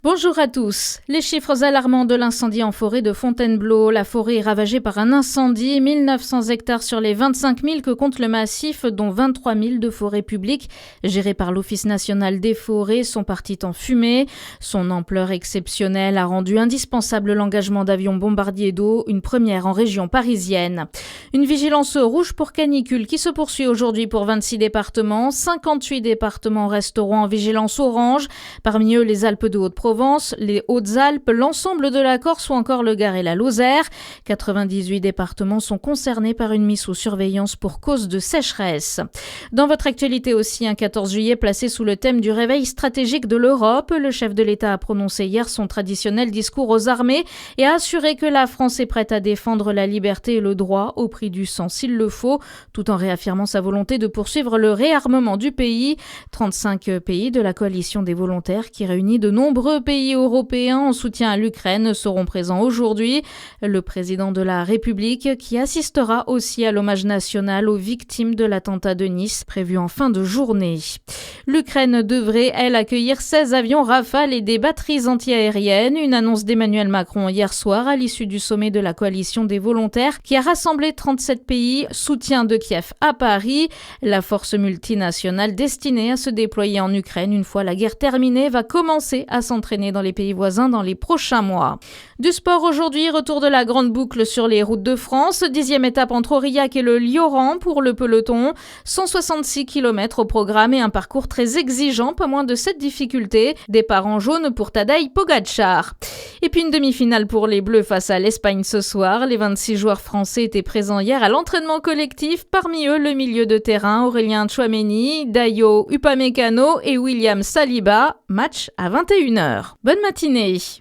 Bonjour à tous. Les chiffres alarmants de l'incendie en forêt de Fontainebleau. La forêt est ravagée par un incendie. 1900 hectares sur les 25 000 que compte le massif, dont 23 000 de forêts publiques, gérées par l'Office national des forêts, sont parties en fumée. Son ampleur exceptionnelle a rendu indispensable l'engagement d'avions bombardiers d'eau, une première en région parisienne. Une vigilance rouge pour canicule qui se poursuit aujourd'hui pour 26 départements. 58 départements resteront en vigilance orange. Parmi eux, les Alpes de Haute-Provence, les Hautes-Alpes, l'ensemble de la Corse ou encore le Gard et la Lozère. 98 départements sont concernés par une mise sous surveillance pour cause de sécheresse. Dans votre actualité aussi, un 14 juillet placé sous le thème du réveil stratégique de l'Europe. Le chef de l'État a prononcé hier son traditionnel discours aux armées et a assuré que la France est prête à défendre la liberté et le droit au prix du sang s'il le faut, tout en réaffirmant sa volonté de poursuivre le réarmement du pays. 35 pays de la coalition des volontaires qui réunit de nombreux pays européens en soutien à l'Ukraine seront présents aujourd'hui. Le président de la République qui assistera aussi à l'hommage national aux victimes de l'attentat de Nice prévu en fin de journée. L'Ukraine devrait, elle, accueillir 16 avions Rafale et des batteries antiaériennes. Une annonce d'Emmanuel Macron hier soir à l'issue du sommet de la coalition des volontaires qui a rassemblé 37 pays, soutien de Kiev à Paris. La force multinationale destinée à se déployer en Ukraine une fois la guerre terminée va commencer à s'entraîner dans les pays voisins dans les prochains mois. Du sport aujourd'hui, retour de la grande boucle sur les routes de France. 10e étape entre Aurillac et le Lioran pour le peloton. 166 km au programme et un parcours très exigeant, pas moins de 7 difficultés. Départ en jaune pour Tadej Pogačar. Et puis une demi-finale pour les Bleus face à l'Espagne ce soir. Les 26 joueurs français étaient présents hier à l'entraînement collectif. Parmi eux, le milieu de terrain Aurélien Tchouaméni, Dayo Upamecano et William Saliba. Match à 21h. Bonne matinée.